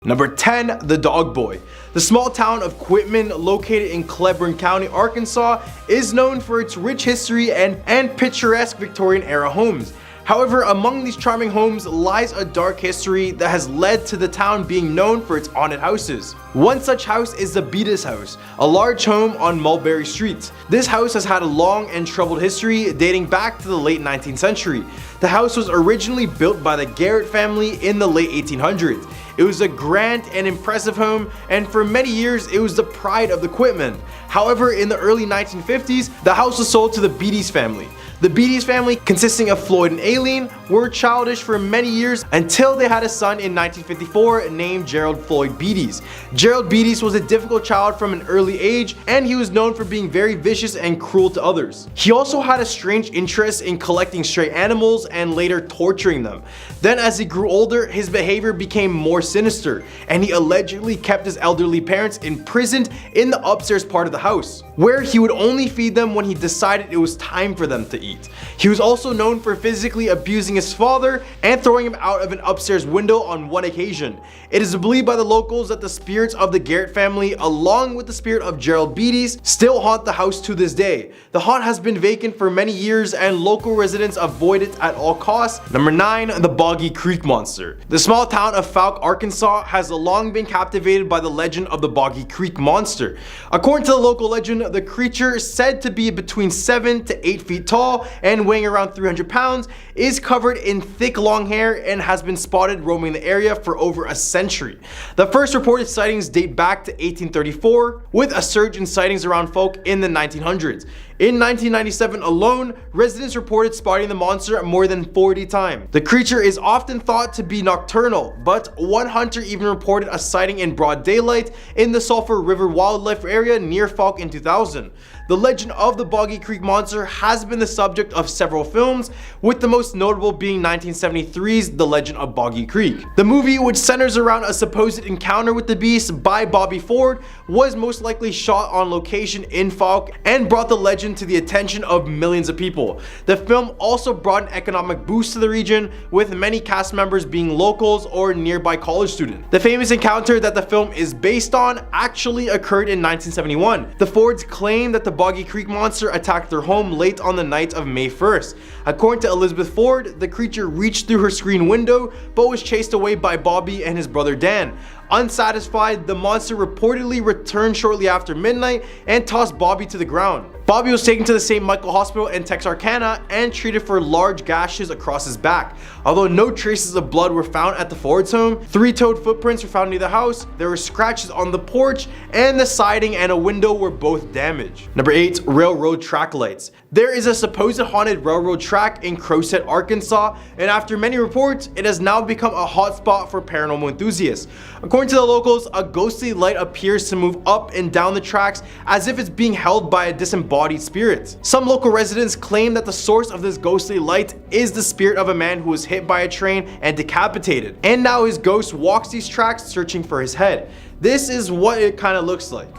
Number 10, the Dog Boy. The small town of Quitman, located in Cleburne County, Arkansas, is known for its rich history and picturesque Victorian era homes. However, among these charming homes lies a dark history that has led to the town being known for its haunted houses. One such house is the Beatis house, a large home on Mulberry Street. This house has had a long and troubled history dating back to the late 19th century. The house was originally built by the Garrett family in the late 1800s. It was a grand and impressive home, and for many years it was the pride of the Quitman. However, in the early 1950s, the house was sold to the Beatis family. The Beatis family, consisting of Floyd and Aileen, were childish for many years until they had a son in 1954 named Gerald Floyd Beatis. Gerald Beatis was a difficult child from an early age, and he was known for being very vicious and cruel to others. He also had a strange interest in collecting stray animals and later torturing them. Then as he grew older, his behavior became more sinister, and he allegedly kept his elderly parents imprisoned in the upstairs part of the house, where he would only feed them when he decided it was time for them to eat. He was also known for physically abusing his father and throwing him out of an upstairs window on one occasion. It is believed by the locals that the spirits of the Garrett family, along with the spirit of Gerald Beatis, still haunt the house to this day. The haunt has been vacant for many years and local residents avoid it at all costs. Number 9, the Boggy Creek Monster. The small town of Fouke, Arkansas has long been captivated by the legend of the Boggy Creek Monster. According to the local legend, the creature, said to be between 7 to 8 feet tall and weighing around 300 pounds, is covered in thick long hair and has been spotted roaming the area for over a century. The first reported sightings date back to 1834, with a surge in sightings around Fouke in the 1900s. In 1997 alone, residents reported spotting the monster more than 40 times. The creature is often thought to be nocturnal, but one hunter even reported a sighting in broad daylight in the Sulphur River Wildlife Area near Fouke in 2000. The legend of the Boggy Creek Monster has been the subject of several films, with the most notable being 1973's The Legend of Boggy Creek. The movie, which centers around a supposed encounter with the beast by Bobby Ford, was most likely shot on location in Fouke and brought the legend to the attention of millions of people. The film also brought an economic boost to the region, with many cast members being locals or nearby college students. The famous encounter that the film is based on actually occurred in 1971. The Fords claimed that the Boggy Creek Monster attacked their home late on the night of May 1st. According to Elizabeth Ford, the creature reached through her screen window but was chased away by Bobby and his brother Dan. Unsatisfied, the monster reportedly returned shortly after midnight and tossed Bobby to the ground. Bobby was taken to the St. Michael Hospital in Texarkana and treated for large gashes across his back. Although no traces of blood were found at the Ford's home, 3-toed footprints were found near the house, there were scratches on the porch, and the siding and a window were both damaged. Number 8, railroad track lights. There is a supposed haunted railroad track in Crowset, Arkansas, and after many reports, it has now become a hotspot for paranormal enthusiasts. According to the locals, a ghostly light appears to move up and down the tracks as if it's being held by a disembodied spirit. Some local residents claim that the source of this ghostly light is the spirit of a man who was hit by a train and decapitated, and now his ghost walks these tracks searching for his head. This is what it kind of looks like.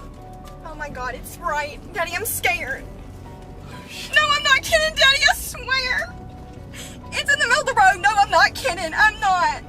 Oh my god, it's bright. Daddy, I'm scared. No, I'm not kidding, Daddy, I swear. It's in the middle of the road. No, I'm not kidding. I'm not.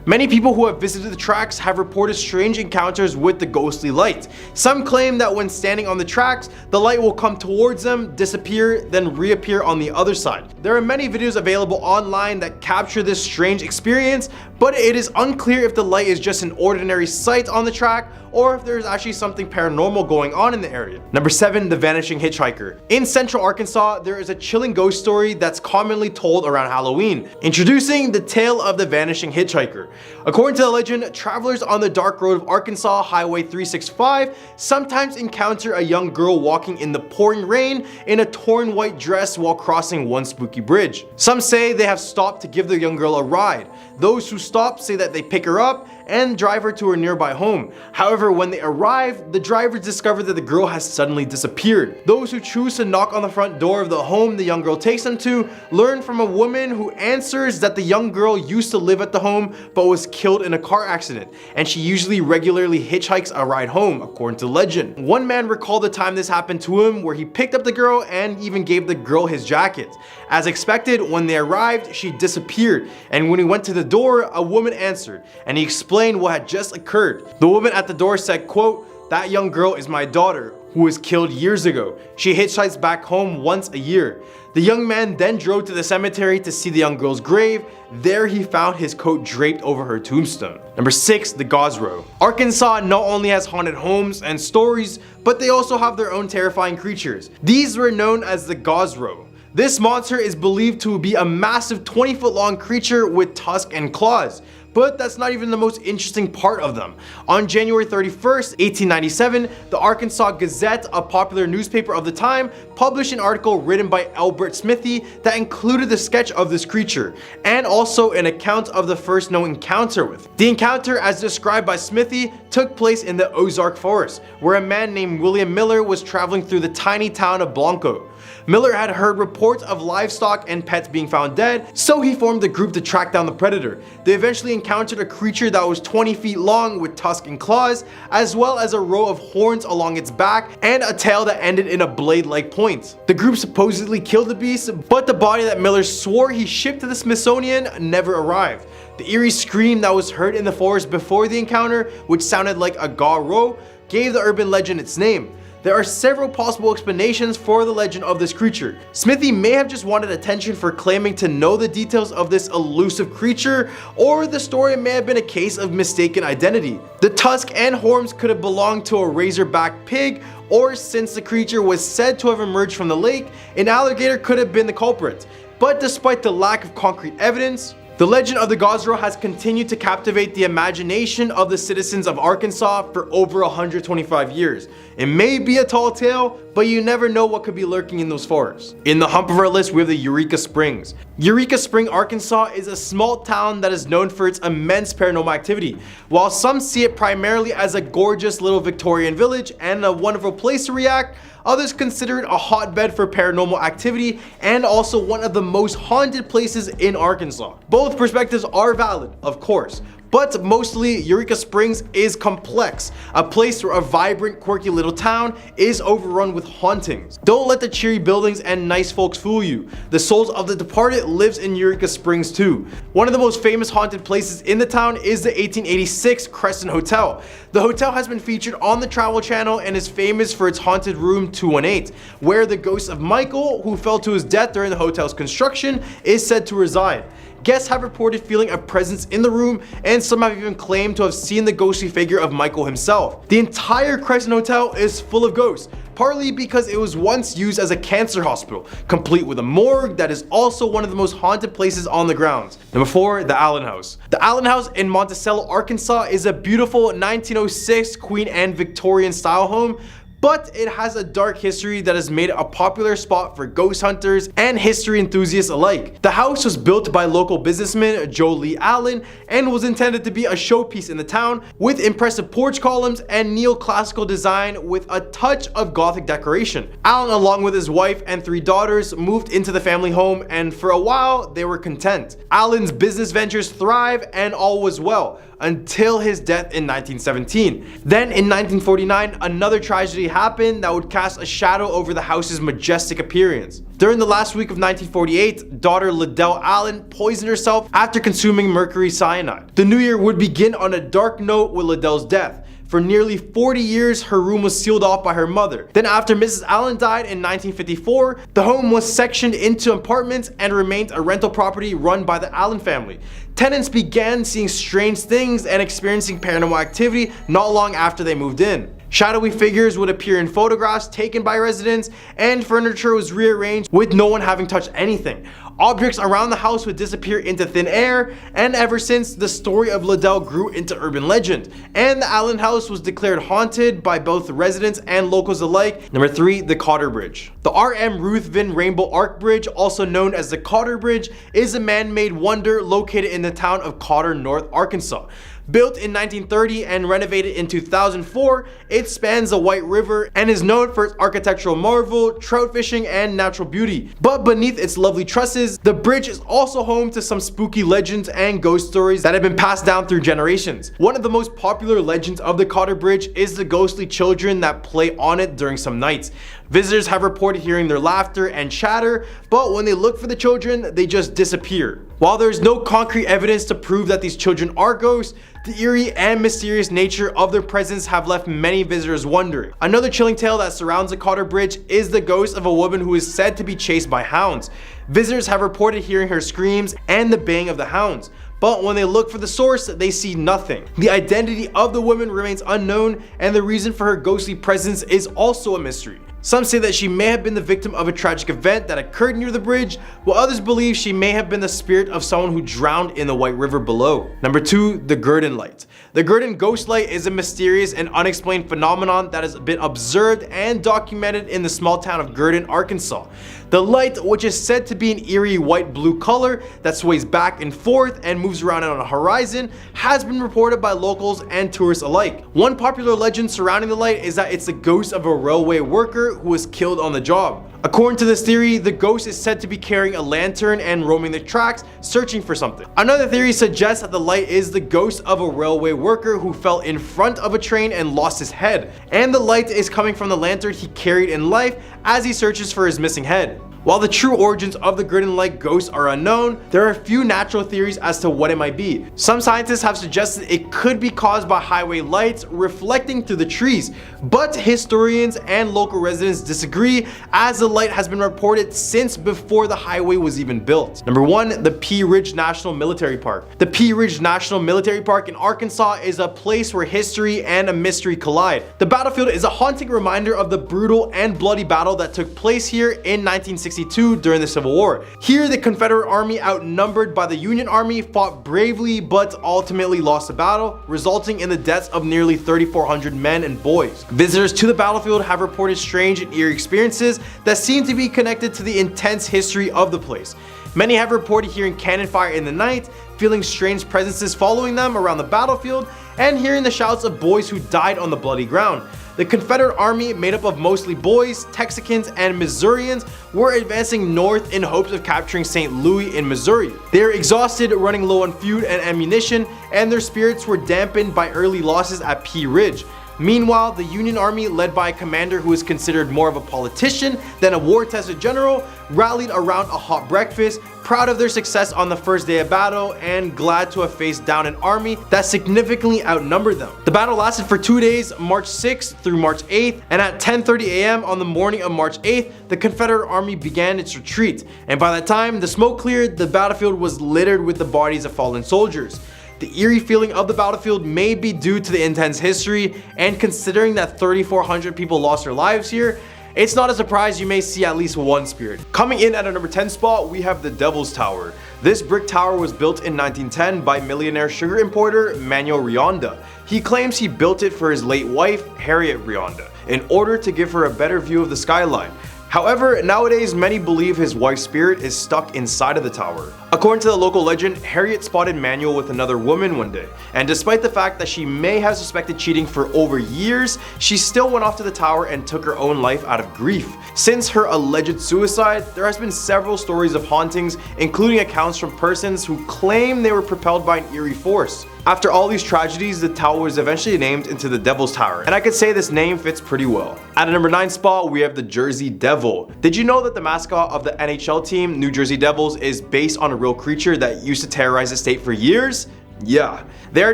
Many people who have visited the tracks have reported strange encounters with the ghostly light. Some claim that when standing on the tracks, the light will come towards them, disappear, then reappear on the other side. There are many videos available online that capture this strange experience, but it is unclear if the light is just an ordinary sight on the track or if there is actually something paranormal going on in the area. Number 7, the vanishing hitchhiker. In central Arkansas, there is a chilling ghost story that's commonly told around Halloween. Introducing the tale of the vanishing hitchhiker. According to the legend, travelers on the dark road of Arkansas Highway 365 sometimes encounter a young girl walking in the pouring rain in a torn white dress while crossing one spooky bridge. Some say they have stopped to give the young girl a ride. Those who stop say that they pick her up and drive her to her nearby home. However, when they arrive, the drivers discover that the girl has suddenly disappeared. Those who choose to knock on the front door of the home the young girl takes them to learn from a woman who answers that the young girl used to live at the home but was killed in a car accident, and she usually regularly hitchhikes a ride home, according to legend. One man recalled the time this happened to him, where he picked up the girl and even gave the girl his jacket. As expected, when they arrived, she disappeared, and when he went to the door, a woman answered, and he explained explain what had just occurred. The woman at the door said, quote, "That young girl is my daughter, who was killed years ago. She hitchhikes back home once a year." The young man then drove to the cemetery to see the young girl's grave. There he found his coat draped over her tombstone. Number 6, the Gosrow. Arkansas not only has haunted homes and stories, but they also have their own terrifying creatures. These were known as the Gosrow. This monster is believed to be a massive 20-foot long creature with tusks and claws. But that's not even the most interesting part of them. On January 31st, 1897, the Arkansas Gazette, a popular newspaper of the time, published an article written by Albert Smithy that included the sketch of this creature, and also an account of the first known encounter with it. The encounter, as described by Smithy, took place in the Ozark Forest, where a man named William Miller was traveling through the tiny town of Blanco. Miller had heard reports of livestock and pets being found dead, so he formed a group to track down the predator. They eventually encountered a creature that was 20 feet long with tusks and claws, as well as a row of horns along its back and a tail that ended in a blade-like point. The group supposedly killed the beast, but the body that Miller swore he shipped to the Smithsonian never arrived. The eerie scream that was heard in the forest before the encounter, which sounded like a gaw-row, gave the urban legend its name. There are several possible explanations for the legend of this creature. Smithy may have just wanted attention for claiming to know the details of this elusive creature, or the story may have been a case of mistaken identity. The tusk and horns could have belonged to a razorback pig, or since the creature was said to have emerged from the lake, an alligator could have been the culprit. But despite the lack of concrete evidence, the legend of the Gosrow has continued to captivate the imagination of the citizens of Arkansas for over 125 years. It may be a tall tale, but you never know what could be lurking in those forests. In the hump of our list, we have the Eureka Springs. Eureka Spring, Arkansas is a small town that is known for its immense paranormal activity. While some see it primarily as a gorgeous little Victorian village and a wonderful place to react, others consider it a hotbed for paranormal activity and also one of the most haunted places in Arkansas. Both perspectives are valid, of course, but mostly Eureka Springs is complex, a place where a vibrant, quirky little town is overrun with hauntings. Don't let the cheery buildings and nice folks fool you. The souls of the departed lives in Eureka Springs too. One of the most famous haunted places in the town is the 1886 Crescent Hotel. The hotel has been featured on the Travel Channel and is famous for its haunted room 218, where the ghost of Michael, who fell to his death during the hotel's construction, is said to reside. Guests have reported feeling a presence in the room, and some have even claimed to have seen the ghostly figure of Michael himself. The entire Crescent Hotel is full of ghosts, partly because it was once used as a cancer hospital, complete with a morgue that is also one of the most haunted places on the grounds. Number 4, the Allen House. The Allen House in Monticello, Arkansas is a beautiful 1906 Queen Anne Victorian style home, but it has a dark history that has made it a popular spot for ghost hunters and history enthusiasts alike. The house was built by local businessman Joe Lee Allen and was intended to be a showpiece in the town, with impressive porch columns and neoclassical design with a touch of Gothic decoration. Allen, along with his wife and 3 daughters, moved into the family home, and for a while they were content. Allen's business ventures thrived and all was well, until his death in 1917. Then in 1949, another tragedy happened that would cast a shadow over the house's majestic appearance. During the last week of 1948, daughter Liddell Allen poisoned herself after consuming mercury cyanide. The new year would begin on a dark note with Liddell's death. For nearly 40 years, her room was sealed off by her mother. Then after Mrs. Allen died in 1954, the home was sectioned into apartments and remained a rental property run by the Allen family. Tenants began seeing strange things and experiencing paranormal activity not long after they moved in. Shadowy figures would appear in photographs taken by residents, and furniture was rearranged with no one having touched anything. Objects around the house would disappear into thin air, and ever since, the story of Liddell grew into urban legend, and the Allen House was declared haunted by both residents and locals alike. Number 3, the Cotter Bridge. The R.M. Ruthven Rainbow Arch Bridge, also known as the Cotter Bridge, is a man-made wonder located in the town of Cotter, North Arkansas. Built in 1930 and renovated in 2004, it spans the White River and is known for its architectural marvel, trout fishing, and natural beauty. But beneath its lovely trusses, the bridge is also home to some spooky legends and ghost stories that have been passed down through generations. One of the most popular legends of the Cotter Bridge is the ghostly children that play on it during some nights. Visitors have reported hearing their laughter and chatter, but when they look for the children, they just disappear. While there is no concrete evidence to prove that these children are ghosts, the eerie and mysterious nature of their presence have left many visitors wondering. Another chilling tale that surrounds the Cotter Bridge is the ghost of a woman who is said to be chased by hounds. Visitors have reported hearing her screams and the baying of the hounds, but when they look for the source, they see nothing. The identity of the woman remains unknown, and the reason for her ghostly presence is also a mystery. Some say that she may have been the victim of a tragic event that occurred near the bridge, while others believe she may have been the spirit of someone who drowned in the White River below. Number 2, the Gurdon Light. The Gurdon Ghost Light is a mysterious and unexplained phenomenon that has been observed and documented in the small town of Gurdon, Arkansas. The light, which is said to be an eerie white-blue color that sways back and forth and moves around on a horizon, has been reported by locals and tourists alike. One popular legend surrounding the light is that it's the ghost of a railway worker who was killed on the job. According to this theory, the ghost is said to be carrying a lantern and roaming the tracks, searching for something. Another theory suggests that the light is the ghost of a railway worker who fell in front of a train and lost his head, and the light is coming from the lantern he carried in life as he searches for his missing head. While the true origins of the Gurdon Light ghost are unknown, there are a few natural theories as to what it might be. Some scientists have suggested it could be caused by highway lights reflecting through the trees, but historians and local residents disagree, as the light has been reported since before the highway was even built. Number 1, the Pea Ridge National Military Park. The Pea Ridge National Military Park in Arkansas is a place where history and a mystery collide. The battlefield is a haunting reminder of the brutal and bloody battle that took place here in 1962 during the Civil War. Here, the Confederate Army, outnumbered by the Union Army, fought bravely but ultimately lost the battle, resulting in the deaths of nearly 3,400 men and boys. Visitors to the battlefield have reported strange and eerie experiences that seem to be connected to the intense history of the place. Many have reported hearing cannon fire in the night, feeling strange presences following them around the battlefield, and hearing the shouts of boys who died on the bloody ground. The Confederate Army, made up of mostly boys, Texicans, and Missourians, were advancing north in hopes of capturing St. Louis in Missouri. They were exhausted, running low on food and ammunition, and their spirits were dampened by early losses at Pea Ridge. Meanwhile, the Union Army, led by a commander who is considered more of a politician than a war-tested general, rallied around a hot breakfast, proud of their success on the first day of battle and glad to have faced down an army that significantly outnumbered them. The battle lasted for 2 days, March 6th through March 8th, and at 10:30 a.m. on the morning of March 8th, the Confederate Army began its retreat, and by that time the smoke cleared, the battlefield was littered with the bodies of fallen soldiers. The eerie feeling of the battlefield may be due to the intense history, and considering that 3,400 people lost their lives here, it's not a surprise you may see at least one spirit. Coming in at a number 10 spot, we have the Devil's Tower. This brick tower was built in 1910 by millionaire sugar importer Manuel Rionda. He claims he built it for his late wife, Harriet Rionda, in order to give her a better view of the skyline. However, nowadays many believe his wife's spirit is stuck inside of the tower. According to the local legend, Harriet spotted Manuel with another woman one day, and despite the fact that she may have suspected cheating for over years, she still went off to the tower and took her own life out of grief. Since her alleged suicide, there has been several stories of hauntings, including accounts from persons who claim they were propelled by an eerie force. After all these tragedies, the tower was eventually named into the Devil's Tower, and I could say this name fits pretty well. At a number 9 spot, we have the Jersey Devil. Did you know that the mascot of the NHL team, New Jersey Devils, is based on a real creature that used to terrorize the state for years? Yeah. They are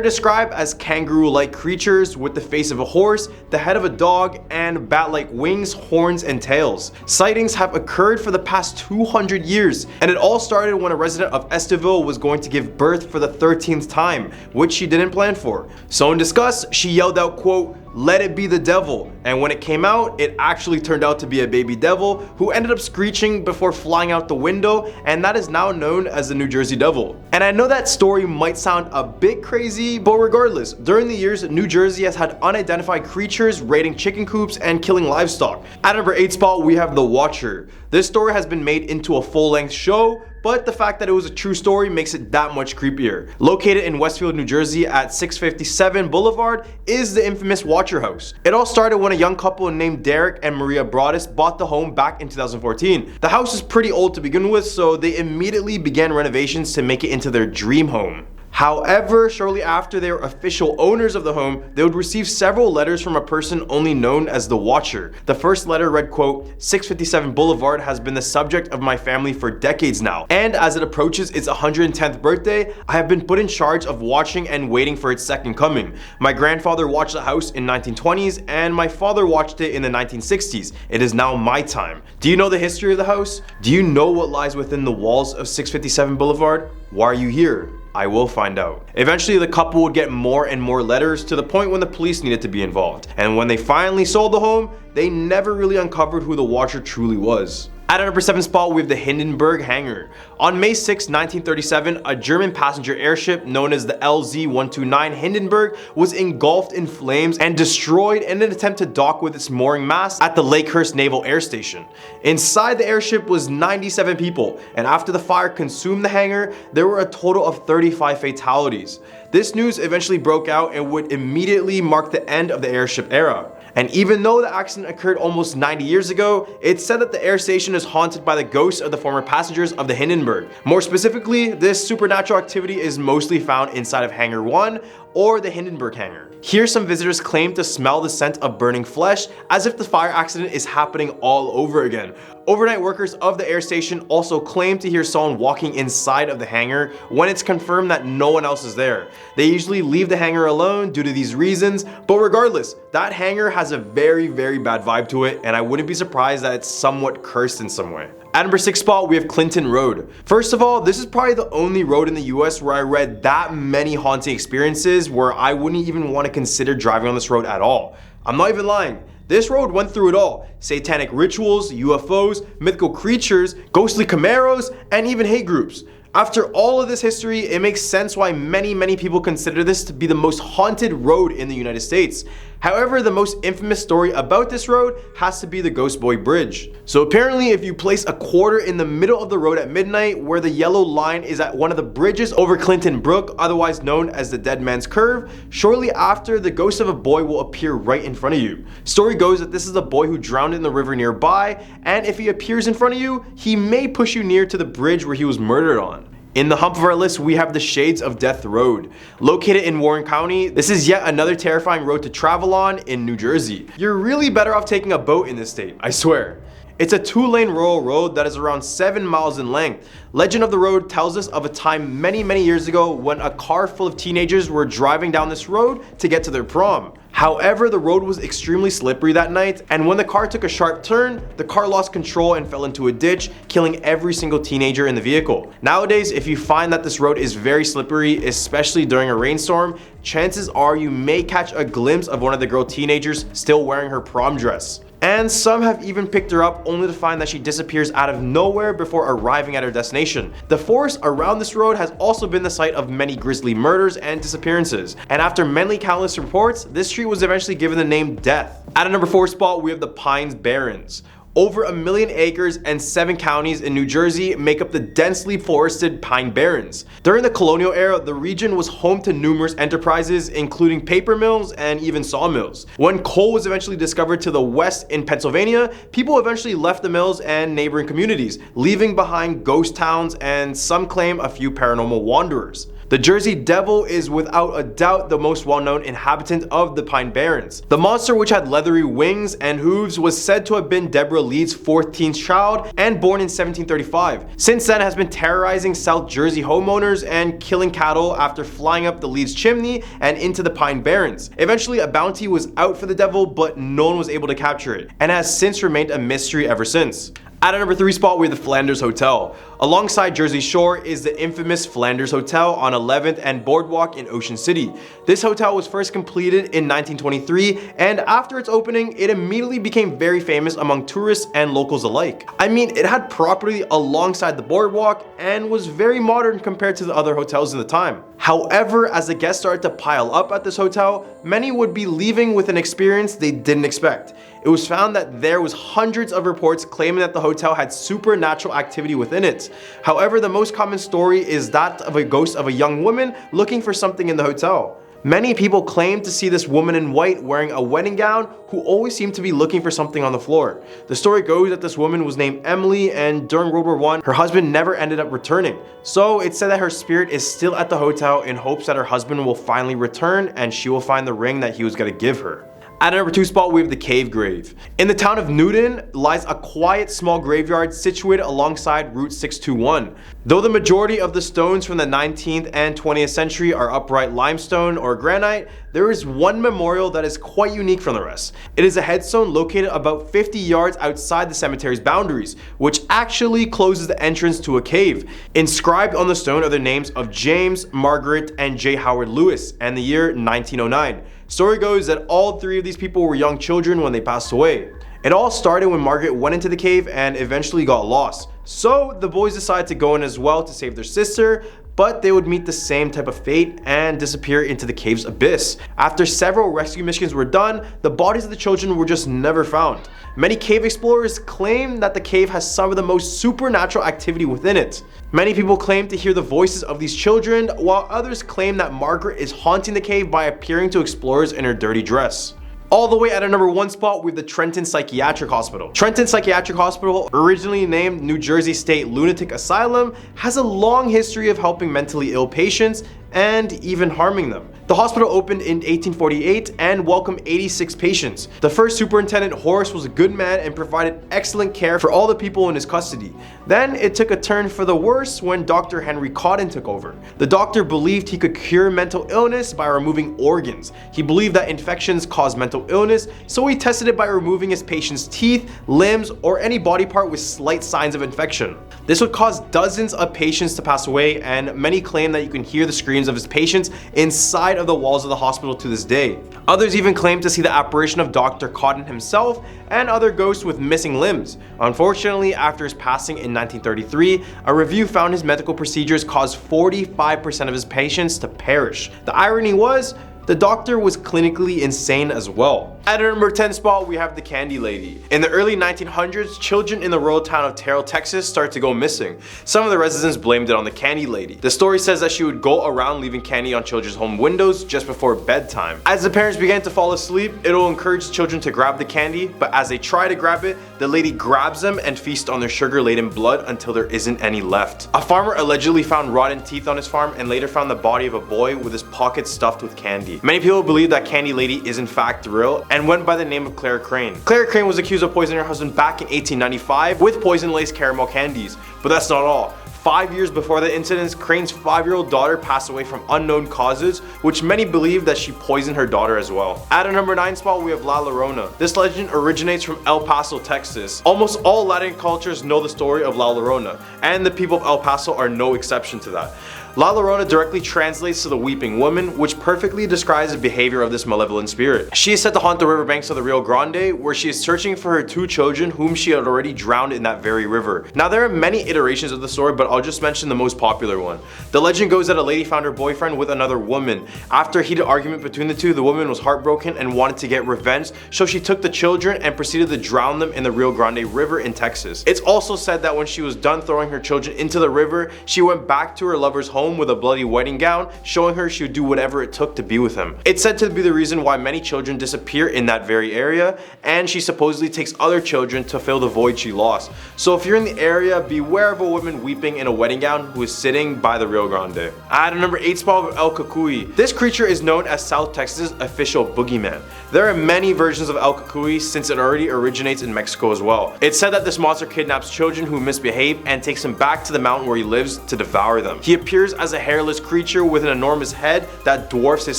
described as kangaroo-like creatures with the face of a horse, the head of a dog, and bat-like wings, horns, and tails. Sightings have occurred for the past 200 years, and it all started when a resident of Estiville was going to give birth for the 13th time, which she didn't plan for. So in disgust, she yelled out, quote, "Let it be the devil," and when it came out, it actually turned out to be a baby devil who ended up screeching before flying out the window, and that is now known as the New Jersey Devil. And I know that story might sound a bit crazy, but regardless, during the years, New Jersey has had unidentified creatures raiding chicken coops and killing livestock. At number 8 spot, we have the Watcher. This story has been made into a full-length show, but the fact that it was a true story makes it that much creepier. Located in Westfield, New Jersey at 657 Boulevard is the infamous Watcher House. It all started when a young couple named Derek and Maria Broadus bought the home back in 2014. The house is pretty old to begin with, so they immediately began renovations to make it into their dream home. However, shortly after they were official owners of the home, they would receive several letters from a person only known as the Watcher. The first letter read, quote, 657 Boulevard has been the subject of my family for decades now, and as it approaches its 110th birthday, I have been put in charge of watching and waiting for its second coming. My grandfather watched the house in 1920s, and my father watched it in the 1960s. It is now my time. Do you know the history of the house? Do you know what lies within the walls of 657 Boulevard? Why are you here? I will find out. Eventually, the couple would get more and more letters to the point when the police needed to be involved. And when they finally sold the home, they never really uncovered who the Watcher truly was. At our number 7 spot, we have the Hindenburg Hangar. On May 6, 1937, a German passenger airship known as the LZ-129 Hindenburg was engulfed in flames and destroyed in an attempt to dock with its mooring mast at the Lakehurst Naval Air Station. Inside the airship was 97 people, and after the fire consumed the hangar, there were a total of 35 fatalities. This news eventually broke out and would immediately mark the end of the airship era. And even though the accident occurred almost 90 years ago, it's said that the air station is haunted by the ghosts of the former passengers of the Hindenburg. More specifically, this supernatural activity is mostly found inside of Hangar 1 or the Hindenburg Hangar. Here, some visitors claim to smell the scent of burning flesh as if the fire accident is happening all over again. Overnight workers of the air station also claim to hear someone walking inside of the hangar when it's confirmed that no one else is there. They usually leave the hangar alone due to these reasons, but regardless, that hangar has a very bad vibe to it, and I wouldn't be surprised that it's somewhat cursed in some way. At number 6 spot, we have Clinton Road. First of all, this is probably the only road in the US where I read that many haunting experiences where I wouldn't even want to consider driving on this road at all. I'm not even lying. This road went through it all. Satanic rituals, UFOs, mythical creatures, ghostly Camaros, and even hate groups. After all of this history, it makes sense why many people consider this to be the most haunted road in the United States. However, the most infamous story about this road has to be the Ghost Boy Bridge. So apparently, if you place a quarter in the middle of the road at midnight where the yellow line is at one of the bridges over Clinton Brook, otherwise known as the Dead Man's Curve, shortly after, the ghost of a boy will appear right in front of you. Story goes that this is a boy who drowned in the river nearby, and if he appears in front of you, he may push you near to the bridge where he was murdered on. In the hump of our list, we have the Shades of Death Road. Located in Warren County, this is yet another terrifying road to travel on in New Jersey. You're really better off taking a boat in this state, I swear. It's a 2-lane rural road that is around 7 miles in length. Legend of the road tells us of a time many years ago when a car full of teenagers were driving down this road to get to their prom. However, the road was extremely slippery that night, and when the car took a sharp turn, the car lost control and fell into a ditch, killing every single teenager in the vehicle. Nowadays, if you find that this road is very slippery, especially during a rainstorm, chances are you may catch a glimpse of one of the girl teenagers still wearing her prom dress. And some have even picked her up only to find that she disappears out of nowhere before arriving at her destination. The forest around this road has also been the site of many grisly murders and disappearances. And after many countless reports, this street was eventually given the name Death. At a number 4 spot, we have the Pines Barrens. Over 1 million acres and 7 counties in New Jersey make up the densely forested Pine Barrens. During the colonial era, the region was home to numerous enterprises, including paper mills and even sawmills. When coal was eventually discovered to the west in Pennsylvania, people eventually left the mills and neighboring communities, leaving behind ghost towns and some claim a few paranormal wanderers. The Jersey Devil is without a doubt the most well-known inhabitant of the Pine Barrens. The monster, which had leathery wings and hooves, was said to have been Deborah Lee's 14th child and born in 1735. Since then, has been terrorizing South Jersey homeowners and killing cattle after flying up the Lee's chimney and into the Pine Barrens. Eventually, a bounty was out for the devil, but no one was able to capture it, and has since remained a mystery ever since. At a number 3 spot, we have the Flanders Hotel. Alongside Jersey Shore is the infamous Flanders Hotel on 11th and Boardwalk in Ocean City. This hotel was first completed in 1923, and after its opening, it immediately became very famous among tourists and locals alike. I mean, it had property alongside the boardwalk and was very modern compared to the other hotels in the time. However, as the guests started to pile up at this hotel, many would be leaving with an experience they didn't expect. It was found that there was hundreds of reports claiming that the hotel had supernatural activity within it. However, the most common story is that of a ghost of a young woman looking for something in the hotel. Many people claim to see this woman in white wearing a wedding gown who always seemed to be looking for something on the floor. The story goes that this woman was named Emily, and during World War I, her husband never ended up returning. So it's said that her spirit is still at the hotel in hopes that her husband will finally return and she will find the ring that he was going to give her. At number 2 spot, we have the cave grave. In the town of Newton lies a quiet small graveyard situated alongside Route 621. Though the majority of the stones from the 19th and 20th century are upright limestone or granite, there is one memorial that is quite unique from the rest. It is a headstone located about 50 yards outside the cemetery's boundaries, which actually closes the entrance to a cave. Inscribed on the stone are the names of James, Margaret, and J. Howard Lewis, and the year 1909. Story goes that all 3 of these people were young children when they passed away. It all started when Margaret went into the cave and eventually got lost. So the boys decided to go in as well to save their sister, but they would meet the same type of fate and disappear into the cave's abyss. After several rescue missions were done, the bodies of the children were just never found. Many cave explorers claim that the cave has some of the most supernatural activity within it. Many people claim to hear the voices of these children, while others claim that Margaret is haunting the cave by appearing to explorers in her dirty dress. All the way at our number 1 spot, we have the Trenton Psychiatric Hospital. Trenton Psychiatric Hospital, originally named New Jersey State Lunatic Asylum, has a long history of helping mentally ill patients and even harming them. The hospital opened in 1848 and welcomed 86 patients. The first superintendent, Horace, was a good man and provided excellent care for all the people in his custody. Then it took a turn for the worse when Dr. Henry Cotton took over. The doctor believed he could cure mental illness by removing organs. He believed that infections caused mental illness, so he tested it by removing his patients' teeth, limbs, or any body part with slight signs of infection. This would cause dozens of patients to pass away, and many claim that you can hear the screams of his patients inside of the walls of the hospital to this day. Others even claim to see the apparition of Dr. Cotton himself and other ghosts with missing limbs. Unfortunately, after his passing in 1933, a review found his medical procedures caused 45% of his patients to perish. The irony was, the doctor was clinically insane as well. At our number 10 spot, we have the Candy Lady. In the early 1900s, children in the rural town of Terrell, Texas started to go missing. Some of the residents blamed it on the Candy Lady. The story says that she would go around leaving candy on children's home windows just before bedtime. As the parents began to fall asleep, it'll encourage children to grab the candy, but as they try to grab it, the lady grabs them and feasts on their sugar-laden blood until there isn't any left. A farmer allegedly found rotten teeth on his farm and later found the body of a boy with his pockets stuffed with candy. Many people believe that Candy Lady is in fact real and went by the name of Clara Crane. Clara Crane was accused of poisoning her husband back in 1895 with poison-laced caramel candies. But that's not all. 5 years before the incident, Crane's 5-year-old daughter passed away from unknown causes, which many believe that she poisoned her daughter as well. At our number 9 spot, we have La Llorona. This legend originates from El Paso, Texas. Almost all Latin cultures know the story of La Llorona, and the people of El Paso are no exception to that. La Llorona directly translates to the weeping woman, which perfectly describes the behavior of this malevolent spirit. She is said to haunt the riverbanks of the Rio Grande, where she is searching for her 2 children whom she had already drowned in that very river. Now there are many iterations of the story, but I'll just mention the most popular one. The legend goes that a lady found her boyfriend with another woman. After a heated argument between the two, the woman was heartbroken and wanted to get revenge, so she took the children and proceeded to drown them in the Rio Grande River in Texas. It's also said that when she was done throwing her children into the river, she went back to her lover's home with a bloody wedding gown, showing her she would do whatever it took to be with him. It's said to be the reason why many children disappear in that very area, and she supposedly takes other children to fill the void she lost. So if you're in the area, beware of a woman weeping in a wedding gown who is sitting by the Rio Grande. At number 8 spot, El Cucuy. This creature is known as South Texas' official boogeyman. There are many versions of El Cucuy since it already originates in Mexico as well. It's said that this monster kidnaps children who misbehave and takes them back to the mountain where he lives to devour them. He appears as a hairless creature with an enormous head that dwarfs his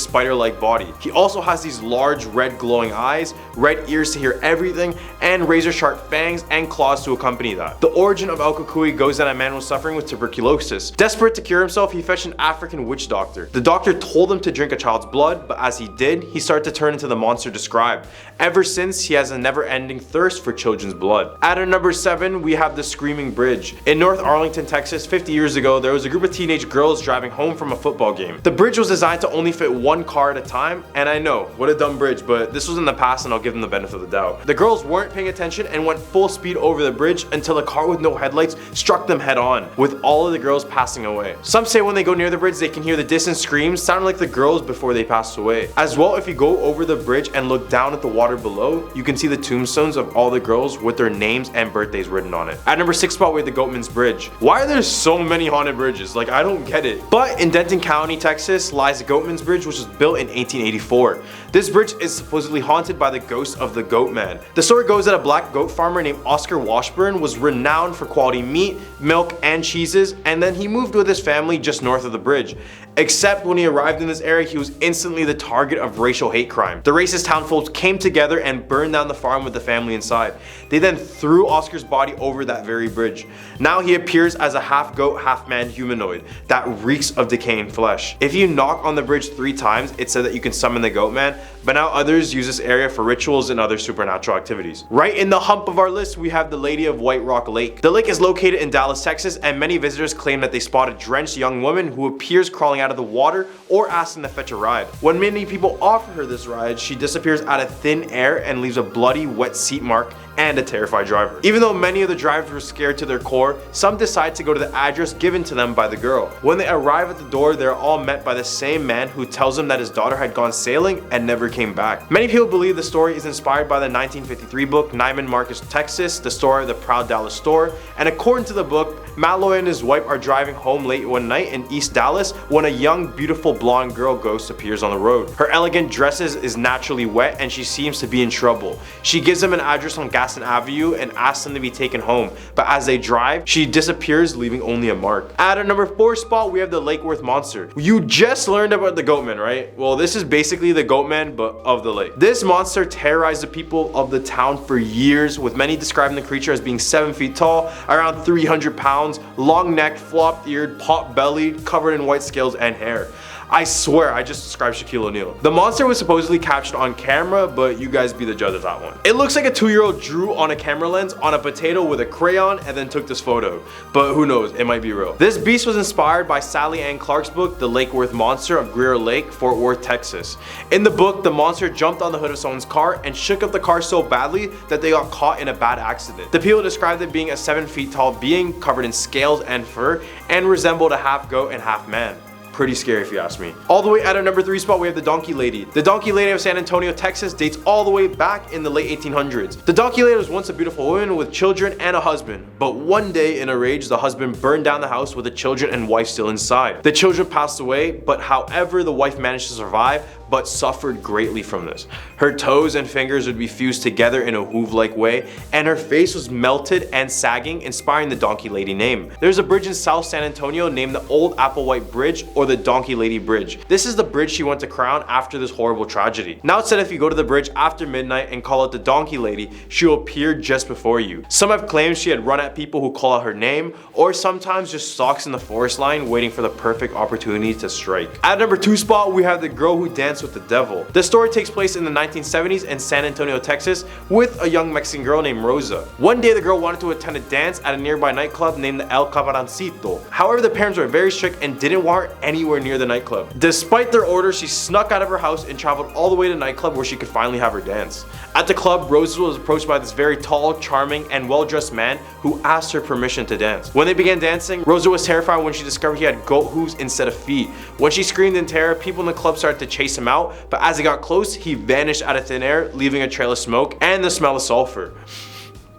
spider-like body. He also has these large red glowing eyes, red ears to hear everything, and razor-sharp fangs and claws to accompany that. The origin of El Cucuy goes that a man was suffering with tuberculosis. Desperate to cure himself, he fetched an African witch doctor. The doctor told him to drink a child's blood, but as he did, he started to turn into the monster described. Ever since, he has a never-ending thirst for children's blood. At our number 7, we have the Screaming Bridge. In North Arlington, Texas, 50 years ago, there was a group of teenage girls girls driving home from a football game. The bridge was designed to only fit one car at a time, and I know, what a dumb bridge, but this was in the past and I'll give them the benefit of the doubt. The girls weren't paying attention and went full speed over the bridge until a car with no headlights struck them head on, with all of the girls passing away. Some say when they go near the bridge they can hear the distant screams sounding like the girls before they passed away. As well, if you go over the bridge and look down at the water below, you can see the tombstones of all the girls with their names and birthdays written on it. At number 6 spot we have the Goatman's Bridge. Why are there so many haunted bridges? Like, I don't get it. But in Denton County, Texas lies the Goatman's Bridge, which was built in 1884. This bridge is supposedly haunted by the ghost of the Goat Man. The story goes that a black goat farmer named Oscar Washburn was renowned for quality meat, milk, and cheeses, and then he moved with his family just north of the bridge. Except when he arrived in this area, he was instantly the target of racial hate crime. The racist townfolk came together and burned down the farm with the family inside. They then threw Oscar's body over that very bridge. Now he appears as a half goat, half man humanoid that reeks of decaying flesh. If you knock on the bridge 3 times, it said that you can summon the Goat Man, but now others use this area for rituals and other supernatural activities. Right in the hump of our list, we have the Lady of White Rock Lake. The lake is located in Dallas, Texas, and many visitors claim that they spot a drenched young woman who appears crawling out of the water or asking to fetch a ride. When many people offer her this ride, she disappears out of thin air and leaves a bloody, wet seat mark and a terrified driver. Even though many of the drivers were scared to their core, some decide to go to the address given to them by the girl. When they arrive at the door, they're all met by the same man who tells them that his daughter had gone sailing and never came back. Many people believe the story is inspired by the 1953 book Neiman Marcus, Texas, the story of the Proud Dallas Store, and according to the book, Malloy and his wife are driving home late one night in East Dallas when a young, beautiful blonde girl ghost appears on the road. Her elegant dresses is naturally wet and she seems to be in trouble. She gives them an address on Gaston Avenue and asks them to be taken home, but as they drive, she disappears, leaving only a mark. At our number 4 spot, we have the Lake Worth Monster. You just learned about the Goatman, right? Well, this is basically the Goatman, but of the lake. This monster terrorized the people of the town for years, with many describing the creature as being 7 feet tall, around 300 pounds, long-necked, flop-eared, pot-bellied, covered in white scales and hair. I swear I just described Shaquille O'Neal. The monster was supposedly captured on camera, but you guys be the judge of that one. It looks like a 2-year-old drew on a camera lens on a potato with a crayon and then took this photo. But who knows, it might be real. This beast was inspired by Sally Ann Clark's book, The Lake Worth Monster of Greer Lake, Fort Worth, Texas. In the book, the monster jumped on the hood of someone's car and shook up the car so badly that they got caught in a bad accident. The people described it being a 7 feet tall being covered in scales and fur and resembled a half goat and half man. Pretty scary if you ask me. All the way at our number 3 spot, we have the Donkey Lady. The Donkey Lady of San Antonio, Texas dates all the way back in the late 1800s. The Donkey Lady was once a beautiful woman with children and a husband, but one day in a rage, the husband burned down the house with the children and wife still inside. The children passed away, but however, the wife managed to survive, but suffered greatly from this. Her toes and fingers would be fused together in a hoove-like way, and her face was melted and sagging, inspiring the Donkey Lady name. There's a bridge in South San Antonio named the Old Applewhite Bridge, or the Donkey Lady Bridge. This is the bridge she went to crown after this horrible tragedy. Now it's said if you go to the bridge after midnight and call out the Donkey Lady, she will appear just before you. Some have claimed she had run at people who call out her name, or sometimes just stalks in the forest line waiting for the perfect opportunity to strike. At number 2 spot, we have the girl who danced with the devil. The story takes place in the 1970s in San Antonio, Texas, with a young Mexican girl named Rosa. One day the girl wanted to attend a dance at a nearby nightclub named the El Cabroncito. However, the parents were very strict and didn't want her anywhere near the nightclub. Despite their orders, she snuck out of her house and traveled all the way to the nightclub where she could finally have her dance. At the club, Rosa was approached by this very tall, charming, and well-dressed man who asked her permission to dance. When they began dancing, Rosa was terrified when she discovered he had goat hooves instead of feet. When she screamed in terror, people in the club started to chase him out, but as he got close, he vanished out of thin air, leaving a trail of smoke and the smell of sulfur.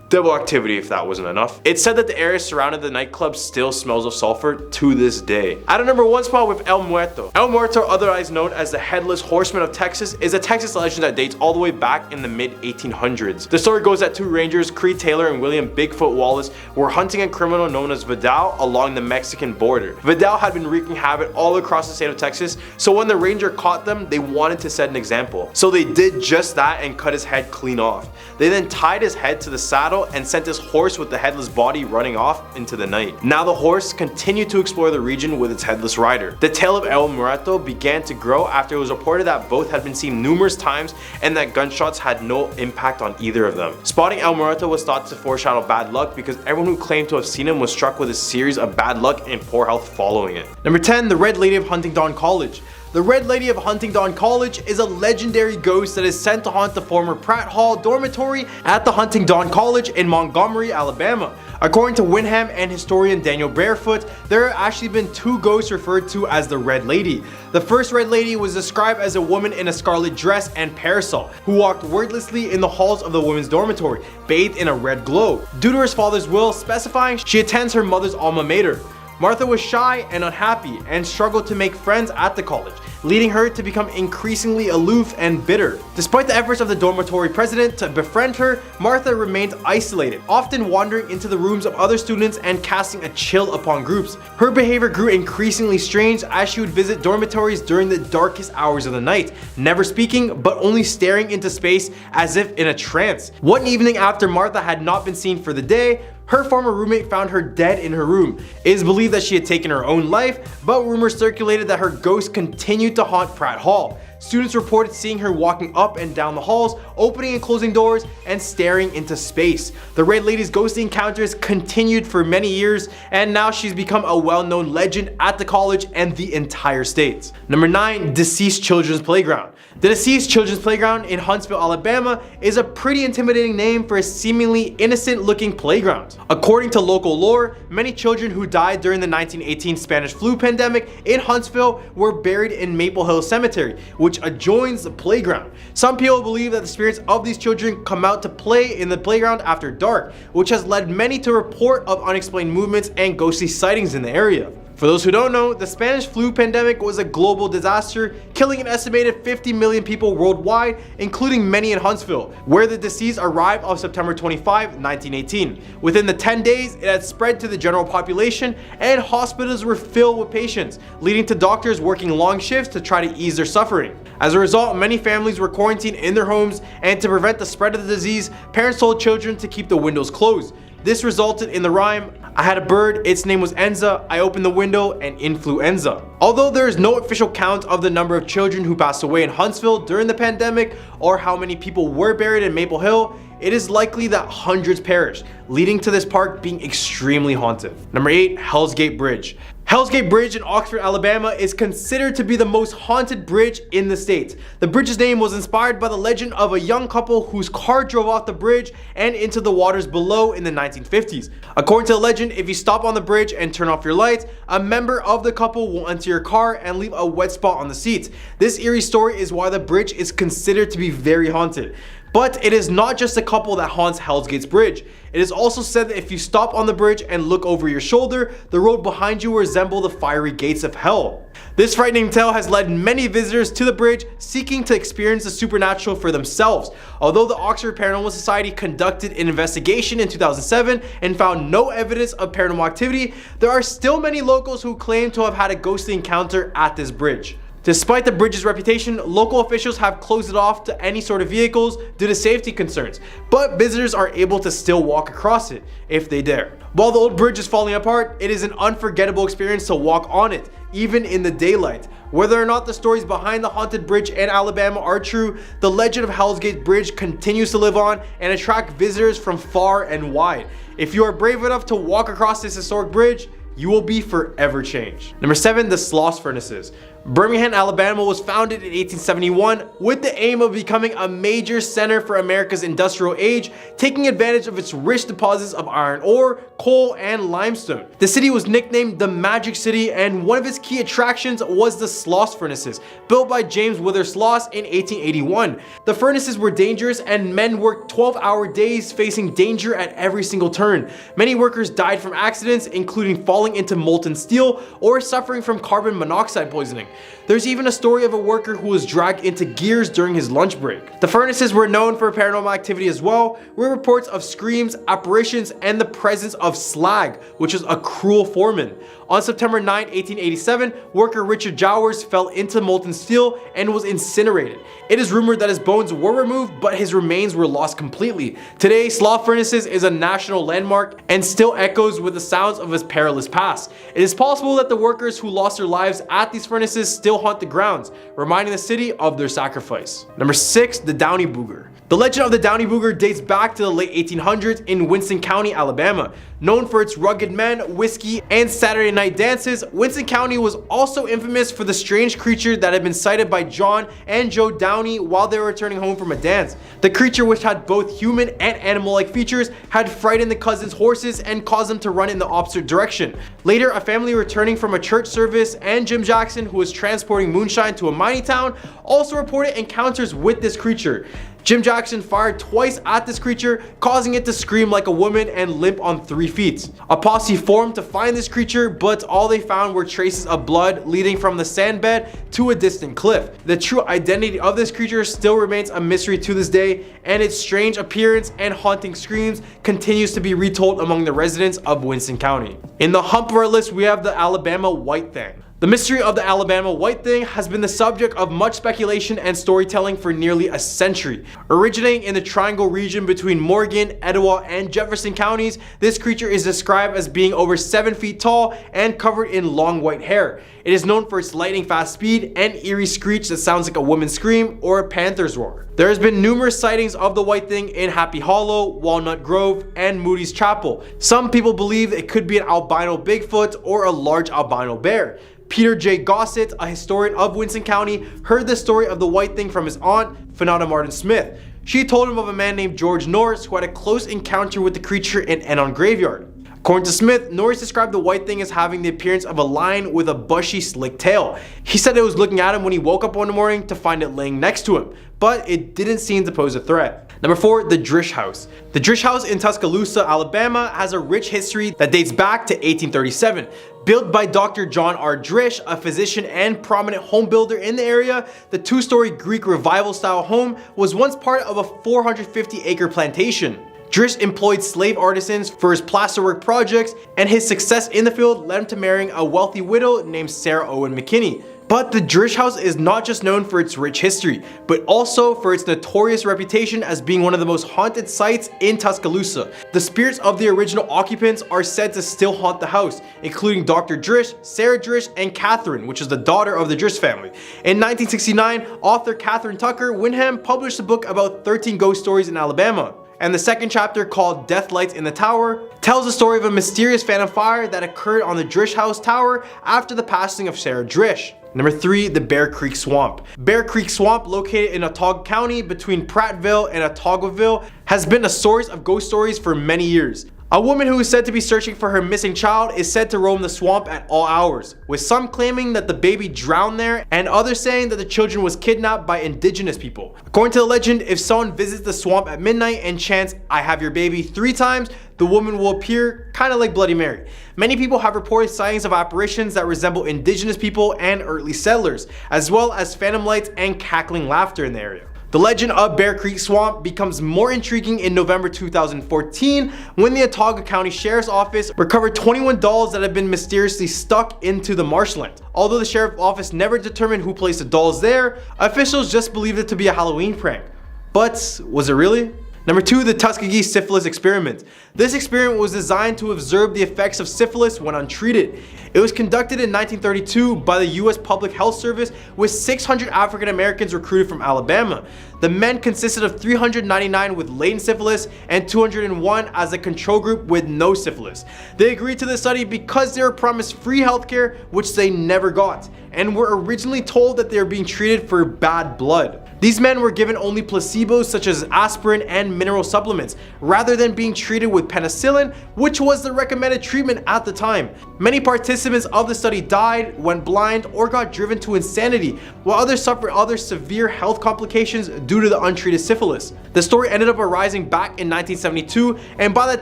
Double activity if that wasn't enough. It's said that the area surrounding the nightclub still smells of sulfur to this day. At a number 1 spot with El Muerto. El Muerto, otherwise known as the Headless Horseman of Texas, is a Texas legend that dates all the way back in the mid-1800s. The story goes that 2 rangers, Creed Taylor and William Bigfoot Wallace, were hunting a criminal known as Vidal along the Mexican border. Vidal had been wreaking havoc all across the state of Texas, so when the ranger caught them, they wanted to set an example. So they did just that and cut his head clean off. They then tied his head to the saddle saddle and sent his horse with the headless body running off into the night. Now the horse continued to explore the region with its headless rider. The tale of El Muerto began to grow after it was reported that both had been seen numerous times and that gunshots had no impact on either of them. Spotting El Muerto was thought to foreshadow bad luck because everyone who claimed to have seen him was struck with a series of bad luck and poor health following it. Number 10. The Red Lady of Huntingdon College. The Red Lady of Huntingdon College is a legendary ghost that is sent to haunt the former Pratt Hall dormitory at the Huntingdon College in Montgomery, Alabama. According to Wyndham and historian Daniel Barefoot, there have actually been 2 ghosts referred to as the Red Lady. The first Red Lady was described as a woman in a scarlet dress and parasol, who walked wordlessly in the halls of the women's dormitory, bathed in a red glow, due to her father's will specifying she attends her mother's alma mater. Martha was shy and unhappy and struggled to make friends at the college, leading her to become increasingly aloof and bitter. Despite the efforts of the dormitory president to befriend her, Martha remained isolated, often wandering into the rooms of other students and casting a chill upon groups. Her behavior grew increasingly strange as she would visit dormitories during the darkest hours of the night, never speaking but only staring into space as if in a trance. One evening after Martha had not been seen for the day, her former roommate found her dead in her room. It is believed that she had taken her own life, but rumors circulated that her ghost continued to haunt Pratt Hall. Students reported seeing her walking up and down the halls, opening and closing doors, and staring into space. The Red Lady's ghostly encounters continued for many years, and now she's become a well-known legend at the college and the entire state. Number 9. Deceased Children's Playground. The Deceased Children's Playground in Huntsville, Alabama is a pretty intimidating name for a seemingly innocent-looking playground. According to local lore, many children who died during the 1918 Spanish flu pandemic in Huntsville were buried in Maple Hill Cemetery, which adjoins the playground. Some people believe that the spirits of these children come out to play in the playground after dark, which has led many to report of unexplained movements and ghostly sightings in the area. For those who don't know, the Spanish flu pandemic was a global disaster, killing an estimated 50 million people worldwide, including many in Huntsville, where the disease arrived on September 25, 1918. Within the 10 days, it had spread to the general population, and hospitals were filled with patients, leading to doctors working long shifts to try to ease their suffering. As a result, many families were quarantined in their homes, and to prevent the spread of the disease, parents told children to keep the windows closed. This resulted in the rhyme, "I had a bird, its name was Enza, I opened the window and influenza." Although there is no official count of the number of children who passed away in Huntsville during the pandemic or how many people were buried in Maple Hill, it is likely that hundreds perished, leading to this park being extremely haunted. Number 8. Hell's Gate Bridge. Hell's Gate Bridge in Oxford, Alabama is considered to be the most haunted bridge in the state. The bridge's name was inspired by the legend of a young couple whose car drove off the bridge and into the waters below in the 1950s. According to the legend, if you stop on the bridge and turn off your lights, a member of the couple will enter your car and leave a wet spot on the seats. This eerie story is why the bridge is considered to be very haunted. But it is not just a couple that haunts Hell's Gates Bridge. It is also said that if you stop on the bridge and look over your shoulder, the road behind you will resemble the fiery gates of hell. This frightening tale has led many visitors to the bridge seeking to experience the supernatural for themselves. Although the Oxford Paranormal Society conducted an investigation in 2007 and found no evidence of paranormal activity, there are still many locals who claim to have had a ghostly encounter at this bridge. Despite the bridge's reputation, local officials have closed it off to any sort of vehicles due to safety concerns, but visitors are able to still walk across it if they dare. While the old bridge is falling apart, it is an unforgettable experience to walk on it, even in the daylight. Whether or not the stories behind the haunted bridge in Alabama are true, the legend of Hell's Gate Bridge continues to live on and attract visitors from far and wide. If you are brave enough to walk across this historic bridge, you will be forever changed. Number 7. The Sloss Furnaces. Birmingham, Alabama was founded in 1871 with the aim of becoming a major center for America's industrial age, taking advantage of its rich deposits of iron ore, coal, and limestone. The city was nicknamed the Magic City, and one of its key attractions was the Sloss Furnaces, built by James Wither Sloss in 1881. The furnaces were dangerous and men worked 12-hour days facing danger at every single turn. Many workers died from accidents, including falling into molten steel or suffering from carbon monoxide poisoning. There's even a story of a worker who was dragged into gears during his lunch break. The furnaces were known for paranormal activity as well, with reports of screams, apparitions, and the presence of slag, which is a cruel foreman. On September 9, 1887, worker Richard Jowers fell into molten steel and was incinerated. It is rumored that his bones were removed, but his remains were lost completely. Today, Slough Furnaces is a national landmark and still echoes with the sounds of his perilous past. It is possible that the workers who lost their lives at these furnaces still haunt the grounds, reminding the city of their sacrifice. Number 6. The Downey Booger. The legend of the Downey Booger dates back to the late 1800s in Winston County, Alabama. Known for its rugged men, whiskey, and Saturday night dances, Winston County was also infamous for the strange creature that had been sighted by John and Joe Downey while they were returning home from a dance. The creature, which had both human and animal-like features, had frightened the cousins' horses and caused them to run in the opposite direction. Later, a family returning from a church service and Jim Jackson, who was transporting moonshine to a mining town, also reported encounters with this creature. Jim Jackson fired twice at this creature, causing it to scream like a woman and limp on 3 feet. A posse formed to find this creature, but all they found were traces of blood leading from the sandbed to a distant cliff. The true identity of this creature still remains a mystery to this day, and its strange appearance and haunting screams continues to be retold among the residents of Winston County. In the hump of our list, we have the Alabama White Thing. The mystery of the Alabama White Thing has been the subject of much speculation and storytelling for nearly a century. Originating in the Triangle region between Morgan, Etowah, and Jefferson counties, this creature is described as being over 7 feet tall and covered in long white hair. It is known for its lightning fast speed and eerie screech that sounds like a woman's scream or a panther's roar. There has been numerous sightings of the White Thing in Happy Hollow, Walnut Grove, and Moody's Chapel. Some people believe it could be an albino Bigfoot or a large albino bear. Peter J. Gossett, a historian of Winston County, heard the story of the White Thing from his aunt, Fenata Martin Smith. She told him of a man named George Norris who had a close encounter with the creature in Enon Graveyard. According to Smith, Norris described the White Thing as having the appearance of a lion with a bushy, slick tail. He said it was looking at him when he woke up one morning to find it laying next to him, but it didn't seem to pose a threat. Number 4. The Drish House. The Drish House in Tuscaloosa, Alabama has a rich history that dates back to 1837. Built by Dr. John R. Drish, a physician and prominent home builder in the area, the 2-story Greek Revival style home was once part of a 450-acre plantation. Drish employed slave artisans for his plasterwork projects, and his success in the field led him to marrying a wealthy widow named Sarah Owen McKinney. But the Drish House is not just known for its rich history, but also for its notorious reputation as being one of the most haunted sites in Tuscaloosa. The spirits of the original occupants are said to still haunt the house, including Dr. Drish, Sarah Drish, and Catherine, which is the daughter of the Drish family. In 1969, author Catherine Tucker Wyndham published a book about 13 ghost stories in Alabama. And the second chapter, called Death Lights in the Tower, tells the story of a mysterious phantom fire that occurred on the Drish House Tower after the passing of Sarah Drish. Number 3. The Bear Creek Swamp. Bear Creek Swamp, located in Autauga County between Prattville and Autaugaville, has been a source of ghost stories for many years. A woman who is said to be searching for her missing child is said to roam the swamp at all hours, with some claiming that the baby drowned there and others saying that the children was kidnapped by indigenous people. According to the legend, if someone visits the swamp at midnight and chants, "I have your baby," 3 times, the woman will appear, kind of like Bloody Mary. Many people have reported sightings of apparitions that resemble indigenous people and early settlers, as well as phantom lights and cackling laughter in the area. The legend of Bear Creek Swamp becomes more intriguing in November 2014 when the Autauga County Sheriff's Office recovered 21 dolls that had been mysteriously stuck into the marshland. Although the Sheriff's Office never determined who placed the dolls there, officials just believed it to be a Halloween prank. But was it really? Number 2. The Tuskegee Syphilis Experiment. This experiment was designed to observe the effects of syphilis when untreated. It was conducted in 1932 by the U.S. Public Health Service with 600 African Americans recruited from Alabama. The men consisted of 399 with latent syphilis and 201 as a control group with no syphilis. They agreed to the study because they were promised free healthcare, which they never got, and were originally told that they were being treated for bad blood. These men were given only placebos such as aspirin and mineral supplements, rather than being treated with penicillin, which was the recommended treatment at the time. Many participants of the study died, went blind, or got driven to insanity, while others suffered other severe health complications due to the untreated syphilis. The story ended up arising back in 1972, and by that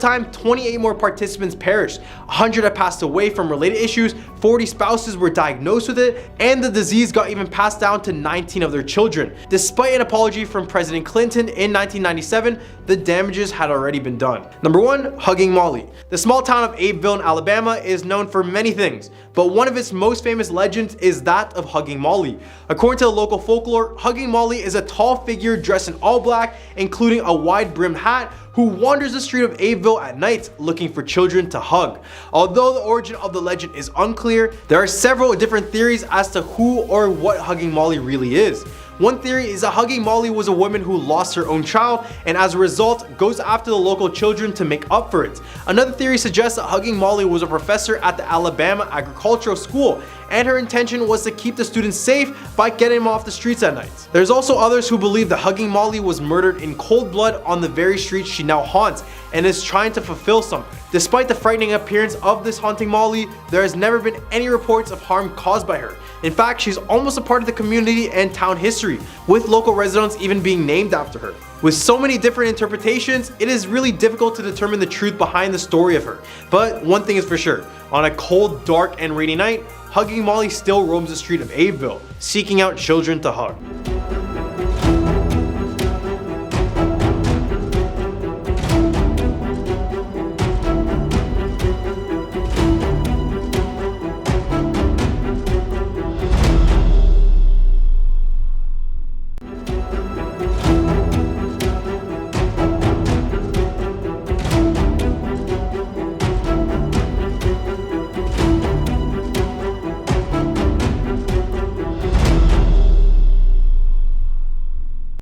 time 28 more participants perished, 100 had passed away from related issues, 40 spouses were diagnosed with it, and the disease got even passed down to 19 of their children. Despite an apology from President Clinton in 1997, the damages had already been done. Number 1. Hugging Molly. The small town of Abbeville in Alabama is known for many things, but one of its most famous legends is that of Hugging Molly. According to the local folklore, Hugging Molly is a tall figure dressed in all black, including a wide-brimmed hat, who wanders the street of Abbeville at night looking for children to hug. Although the origin of the legend is unclear, there are several different theories as to who or what Hugging Molly really is. One theory is that Hugging Molly was a woman who lost her own child and as a result goes after the local children to make up for it. Another theory suggests that Hugging Molly was a professor at the Alabama Agricultural School and her intention was to keep the students safe by getting them off the streets at night. There's also others who believe that Hugging Molly was murdered in cold blood on the very streets she now haunts and is trying to fulfill something. Despite the frightening appearance of this haunting Molly, there has never been any reports of harm caused by her. In fact, she's almost a part of the community and town history, with local residents even being named after her. With so many different interpretations, it is really difficult to determine the truth behind the story of her. But one thing is for sure, on a cold, dark, and rainy night, Hugging Molly still roams the street of Abbeville, seeking out children to hug.